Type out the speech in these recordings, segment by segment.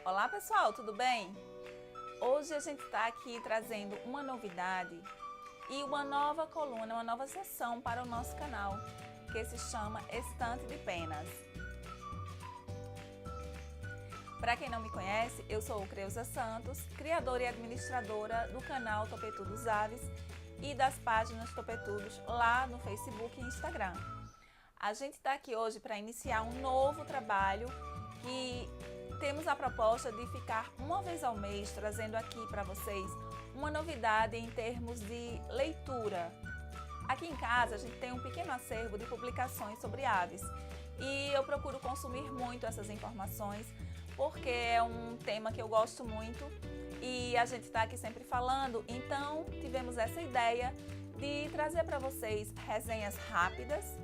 Olá pessoal, tudo bem? Hoje a gente está aqui trazendo uma novidade e uma nova coluna, uma nova seção para o nosso canal, que se chama Estante de Penas. Para quem não me conhece, eu sou Creuza Santos, criadora e administradora do canal Topetudos Aves e das páginas Topetudos lá no Facebook e Instagram. A gente está aqui hoje para iniciar um novo trabalho que temos a proposta de ficar uma vez ao mês trazendo aqui para vocês uma novidade em termos de leitura. Aqui em casa a gente tem um pequeno acervo de publicações sobre aves e eu procuro consumir muito essas informações porque é um tema que eu gosto muito e a gente está aqui sempre falando, então tivemos essa ideia de trazer para vocês resenhas rápidas,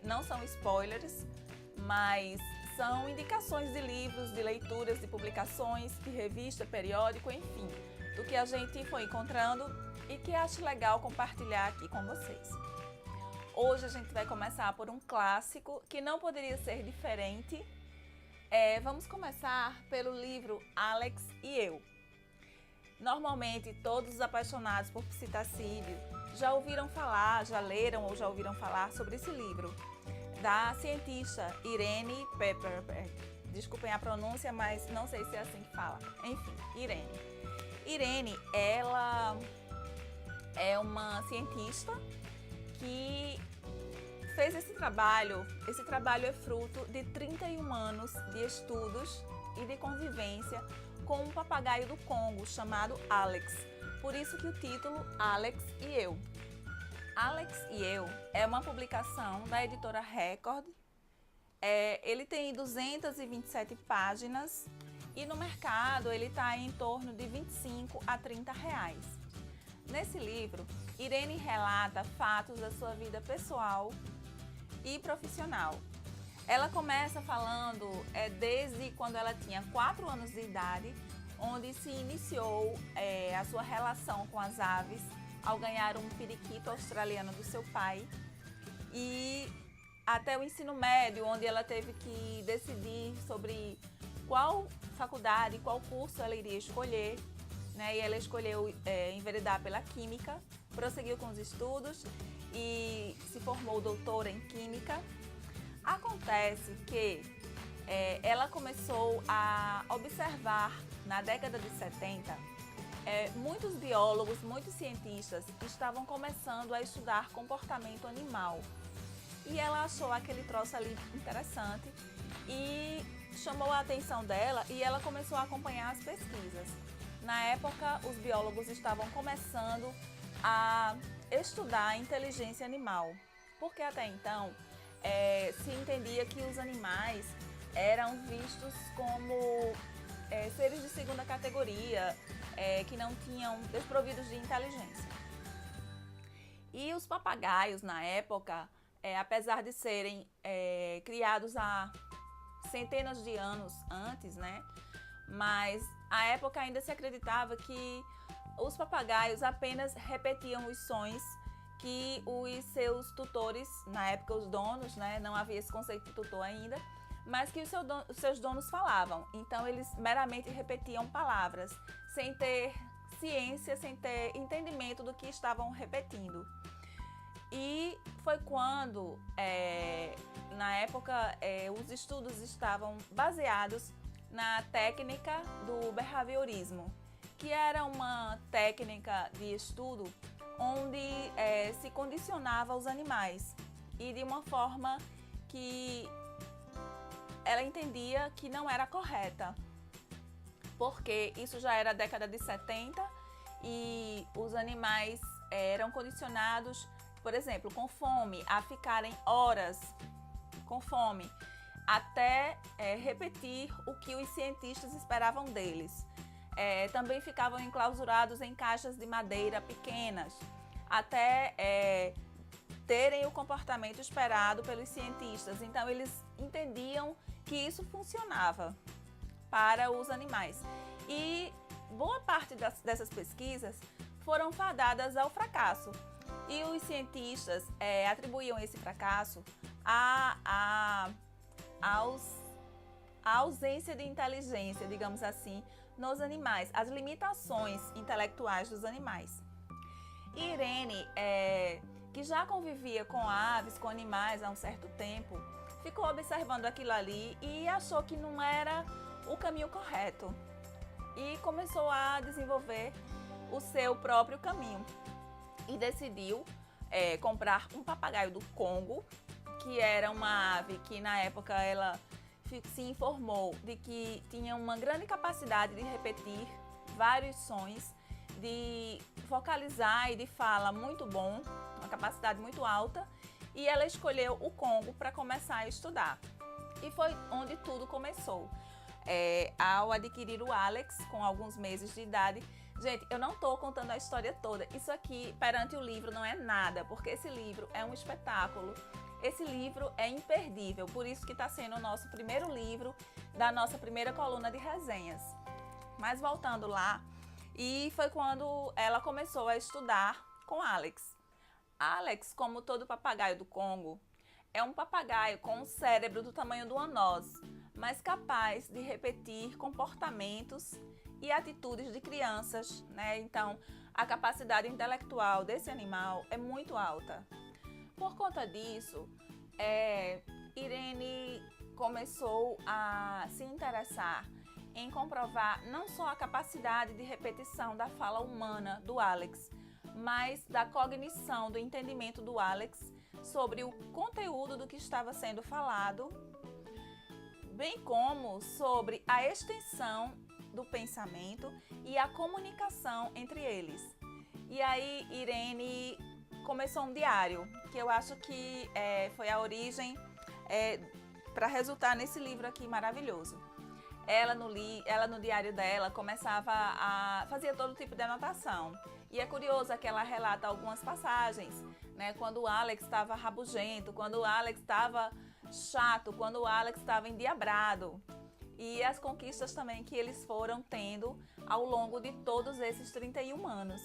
não são spoilers, mas são indicações de livros, de leituras, de publicações, de revista, periódico, enfim, do que a gente foi encontrando e que acho legal compartilhar aqui com vocês. Hoje a gente vai começar por um clássico que não poderia ser diferente. Vamos começar pelo livro Alex e Eu. Normalmente todos os apaixonados por psitacídeo já ouviram falar, já leram ou já ouviram falar sobre esse livro, da cientista Irene Pepperberg. Desculpem a pronúncia, mas não sei se é assim que fala. Enfim, Irene. Irene, ela é uma cientista que fez esse trabalho. Esse trabalho é fruto de 31 anos de estudos e de convivência com um papagaio do Congo chamado Alex. Por isso que o título Alex e Eu. Alex e Eu é uma publicação da editora Record. Ele tem 227 páginas e no mercado ele está em torno de 25 a 30 reais. Nesse livro, Irene relata fatos da sua vida pessoal e profissional. Ela começa falando desde quando ela tinha 4 anos de idade, onde se iniciou a sua relação com as aves, ao ganhar um periquito australiano do seu pai, e até o ensino médio, onde ela teve que decidir sobre qual faculdade, qual curso ela iria escolher, né? E ela escolheu enveredar pela química, prosseguiu com os estudos e se formou doutora em química. Acontece que ela começou a observar na década de 70 muitos biólogos, muitos cientistas estavam começando a estudar comportamento animal. E ela achou aquele troço ali interessante e chamou a atenção dela e ela começou a acompanhar as pesquisas. Na época, os biólogos estavam começando a estudar a inteligência animal, porque até então se entendia que os animais eram vistos como seres de segunda categoria, que não tinham, desprovidos de inteligência. E os papagaios, na época, apesar de serem criados há centenas de anos antes, né? Mas à época ainda se acreditava que os papagaios apenas repetiam os sons que os seus tutores, na época os donos, né? Não havia esse conceito de tutor ainda, mas que os seus donos falavam. Então eles meramente repetiam palavras, sem ter ciência, sem ter entendimento do que estavam repetindo. E foi quando, na época, os estudos estavam baseados na técnica do behaviorismo, que era uma técnica de estudo onde se condicionava os animais e de uma forma que ela entendia que não era correta, porque isso já era a década de 70 e os animais eram condicionados, por exemplo, com fome, a ficarem horas com fome, até repetir o que os cientistas esperavam deles. Também ficavam enclausurados em caixas de madeira pequenas, até terem o comportamento esperado pelos cientistas. Então eles entendiam que isso funcionava para os animais. E boa parte dessas pesquisas foram fadadas ao fracasso. E os cientistas atribuíam esse fracasso aos a ausência de inteligência, digamos assim, nos animais, as limitações intelectuais dos animais. Irene, que já convivia com aves, com animais há um certo tempo, ficou observando aquilo ali e achou que não era o caminho correto e começou a desenvolver o seu próprio caminho e decidiu comprar um papagaio do Congo, que era uma ave que na época ela se informou de que tinha uma grande capacidade de repetir vários sons, de vocalizar e de fala muito bom, uma capacidade muito alta, e ela escolheu o Congo para começar a estudar. E foi onde tudo começou. Ao adquirir o Alex, com alguns meses de idade. Gente, eu não estou contando a história toda. Isso aqui, perante o livro, não é nada, porque esse livro é um espetáculo. Esse livro é imperdível, por isso que está sendo o nosso primeiro livro da nossa primeira coluna de resenhas. Mas voltando lá, e foi quando ela começou a estudar com Alex. Alex, como todo papagaio do Congo, é um papagaio com um cérebro do tamanho de uma noz, mas capaz de repetir comportamentos e atitudes de crianças, né? Então, a capacidade intelectual desse animal é muito alta. Por conta disso, Irene começou a se interessar em comprovar não só a capacidade de repetição da fala humana do Alex, mas da cognição, do entendimento do Alex sobre o conteúdo do que estava sendo falado, bem como sobre a extensão do pensamento e a comunicação entre eles. E aí Irene começou um diário, que eu acho que foi a origem para resultar nesse livro aqui maravilhoso. Ela no diário dela fazia todo tipo de anotação. E é curioso que ela relata algumas passagens, né? Quando o Alex estava rabugento, quando o Alex estava chato, quando o Alex estava endiabrado. E as conquistas também que eles foram tendo ao longo de todos esses 31 anos.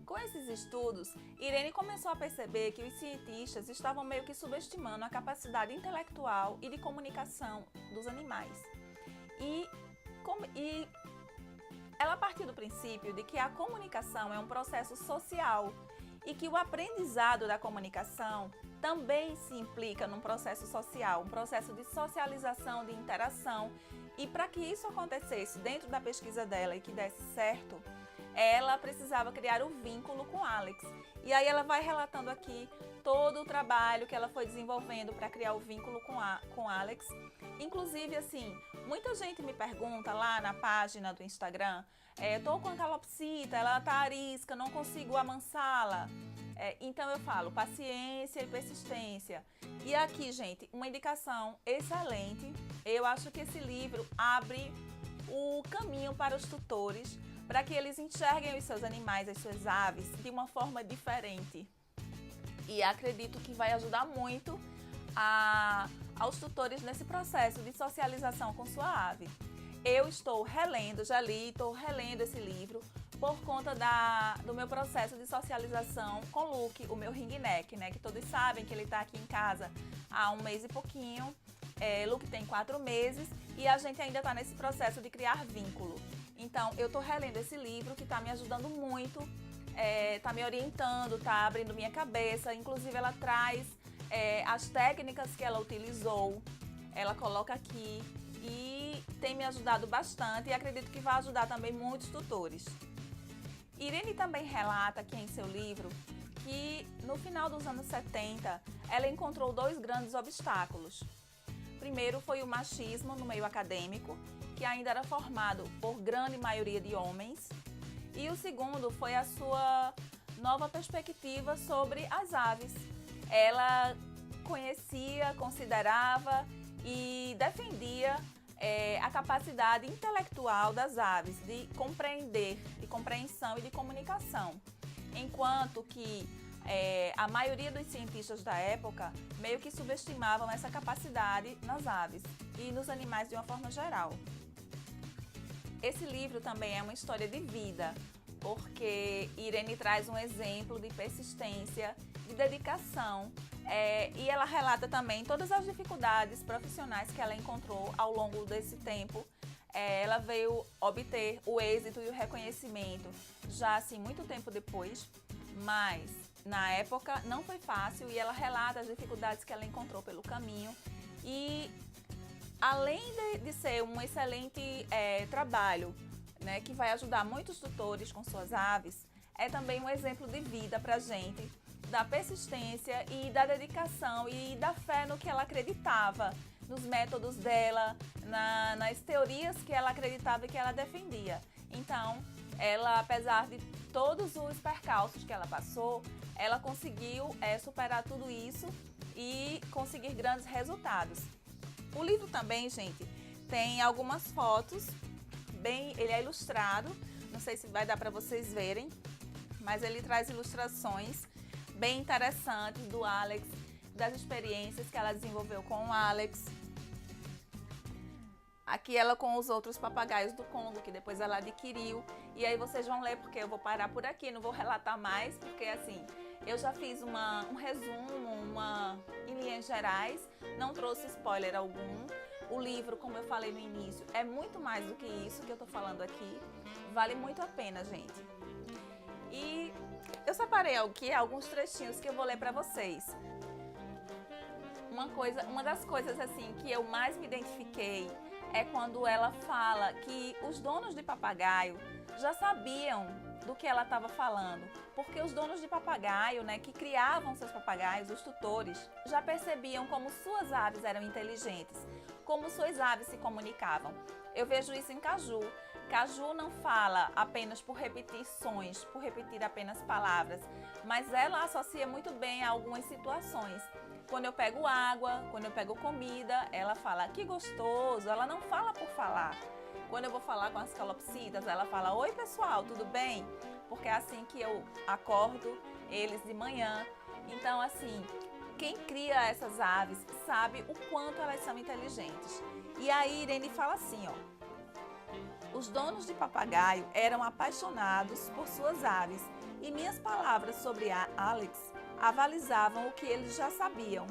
Com esses estudos, Irene começou a perceber que os cientistas estavam meio que subestimando a capacidade intelectual e de comunicação dos animais. E ela partiu do princípio de que a comunicação é um processo social e que o aprendizado da comunicação também se implica num processo social, um processo de socialização, de interação. E para que isso acontecesse dentro da pesquisa dela e que desse certo, ela precisava criar um vínculo com Alex. E aí ela vai relatando aqui todo o trabalho que ela foi desenvolvendo para criar o vínculo com Alex. Inclusive, assim, muita gente me pergunta lá na página do Instagram, tô com a calopsita, ela tá arisca, não consigo amansá-la. Então eu falo paciência e persistência. E aqui, gente, uma indicação excelente. Eu acho que esse livro abre o caminho para os tutores, para que eles enxerguem os seus animais, as suas aves, de uma forma diferente. E acredito que vai ajudar muito aos tutores nesse processo de socialização com sua ave. Eu estou relendo, estou relendo esse livro por conta do meu processo de socialização com o Luke, o meu ringneck, né? Que todos sabem que ele está aqui em casa há 1 mês e pouquinho. Luke tem 4 meses e a gente ainda está nesse processo de criar vínculo. Então, eu estou relendo esse livro que está me ajudando muito, está me orientando, está abrindo minha cabeça. Inclusive, ela traz as técnicas que ela utilizou, ela coloca aqui e tem me ajudado bastante e acredito que vai ajudar também muitos tutores. Irene também relata aqui em seu livro que no final dos anos 70, ela encontrou 2 grandes obstáculos. Primeiro foi o machismo no meio acadêmico, que ainda era formado por grande maioria de homens. E o segundo foi a sua nova perspectiva sobre as aves. Ela conhecia, considerava e defendia a capacidade intelectual das aves de compreender, de compreensão e de comunicação. Enquanto que a maioria dos cientistas da época meio que subestimavam essa capacidade nas aves e nos animais de uma forma geral. Esse livro também é uma história de vida, porque Irene traz um exemplo de persistência, de dedicação E ela relata também todas as dificuldades profissionais que ela encontrou ao longo desse tempo. Ela veio obter o êxito e o reconhecimento já assim muito tempo depois, mas na época não foi fácil e ela relata as dificuldades que ela encontrou pelo caminho. E além de ser um excelente trabalho, né, que vai ajudar muitos tutores com suas aves, é também um exemplo de vida para a gente, da persistência e da dedicação e da fé no que ela acreditava, nos métodos dela, nas teorias que ela acreditava e que ela defendia. Então, ela, apesar de todos os percalços que ela passou, ela conseguiu superar tudo isso e conseguir grandes resultados. O livro também, gente, tem algumas fotos, ele é ilustrado, não sei se vai dar para vocês verem, mas ele traz ilustrações bem interessantes do Alex, das experiências que ela desenvolveu com o Alex. Aqui ela com os outros papagaios do Congo, que depois ela adquiriu. E aí vocês vão ler, porque eu vou parar por aqui, não vou relatar mais, porque assim, eu já fiz um resumo, em linhas gerais, não trouxe spoiler algum. O livro, como eu falei no início, é muito mais do que isso que eu tô falando aqui. Vale muito a pena, gente. E eu separei aqui alguns trechinhos que eu vou ler para vocês. Uma das coisas assim que eu mais me identifiquei é quando ela fala que os donos de papagaio já sabiam do que ela estava falando, porque os donos de papagaio, né, que criavam seus papagaios, os tutores, já percebiam como suas aves eram inteligentes, como suas aves se comunicavam. Eu vejo isso em Caju. Caju não fala apenas por repetir sons, por repetir apenas palavras, mas ela associa muito bem a algumas situações. Quando eu pego água, quando eu pego comida, ela fala que gostoso, ela não fala por falar. Quando eu vou falar com as calopsitas, ela fala: oi pessoal, tudo bem? Porque é assim que eu acordo eles de manhã. Então assim, quem cria essas aves sabe o quanto elas são inteligentes. E a Irene fala assim, ó: os donos de papagaio eram apaixonados por suas aves e minhas palavras sobre Alex avalizavam o que eles já sabiam.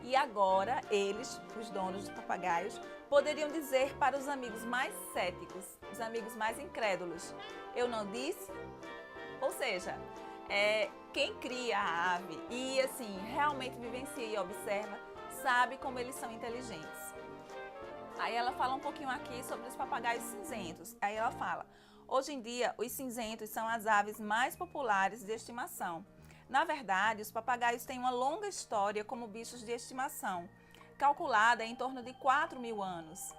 E agora eles, os donos de papagaios, poderiam dizer para os amigos mais céticos, os amigos mais incrédulos: eu não disse? Ou seja, quem cria a ave e assim realmente vivencia e observa, sabe como eles são inteligentes. Aí ela fala um pouquinho aqui sobre os papagaios cinzentos. Aí ela fala: hoje em dia, os cinzentos são as aves mais populares de estimação. Na verdade, os papagaios têm uma longa história como bichos de estimação, calculada em torno de 4.000 anos.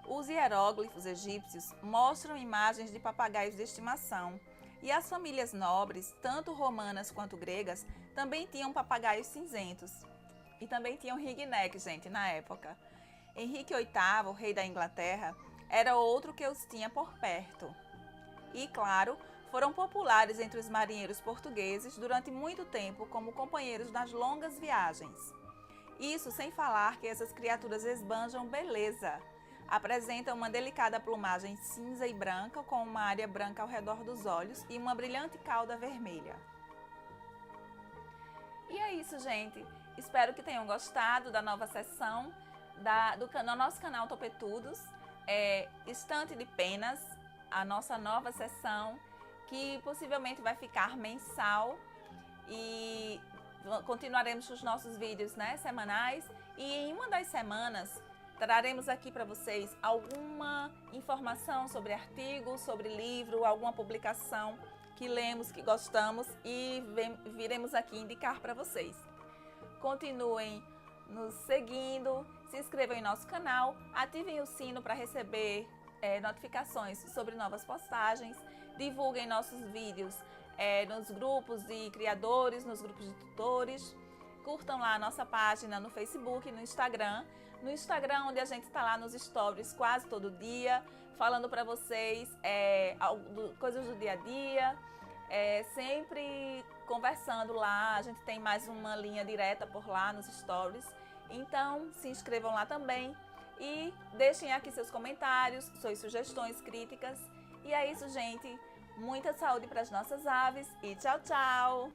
Os hieróglifos egípcios mostram imagens de papagaios de estimação, e as famílias nobres, tanto romanas quanto gregas, também tinham papagaios cinzentos. E também tinham ringneck, gente, na época. Henrique VIII, rei da Inglaterra, era outro que os tinha por perto. E, claro, foram populares entre os marinheiros portugueses durante muito tempo como companheiros nas longas viagens. Isso sem falar que essas criaturas esbanjam beleza. Apresentam uma delicada plumagem cinza e branca com uma área branca ao redor dos olhos e uma brilhante cauda vermelha. E é isso, gente. Espero que tenham gostado da nova sessão do nosso canal Topetudos. Estante de Penas, a nossa nova sessão, que possivelmente vai ficar mensal, e continuaremos os nossos vídeos, né, semanais, e em uma das semanas traremos aqui para vocês alguma informação sobre artigo, sobre livro, alguma publicação que lemos, que gostamos, e viremos aqui indicar para vocês. Continuem nos seguindo, se inscrevam em nosso canal, ativem o sino para receber notificações sobre novas postagens, divulguem nossos vídeos nos grupos de criadores, nos grupos de tutores, curtam lá a nossa página no Facebook, no Instagram, onde a gente está lá nos stories quase todo dia, falando para vocês coisas do dia a dia, sempre conversando lá. A gente tem mais uma linha direta por lá nos stories, então se inscrevam lá também e deixem aqui seus comentários, suas sugestões, críticas. E é isso, gente. Muita saúde para as nossas aves e tchau, tchau!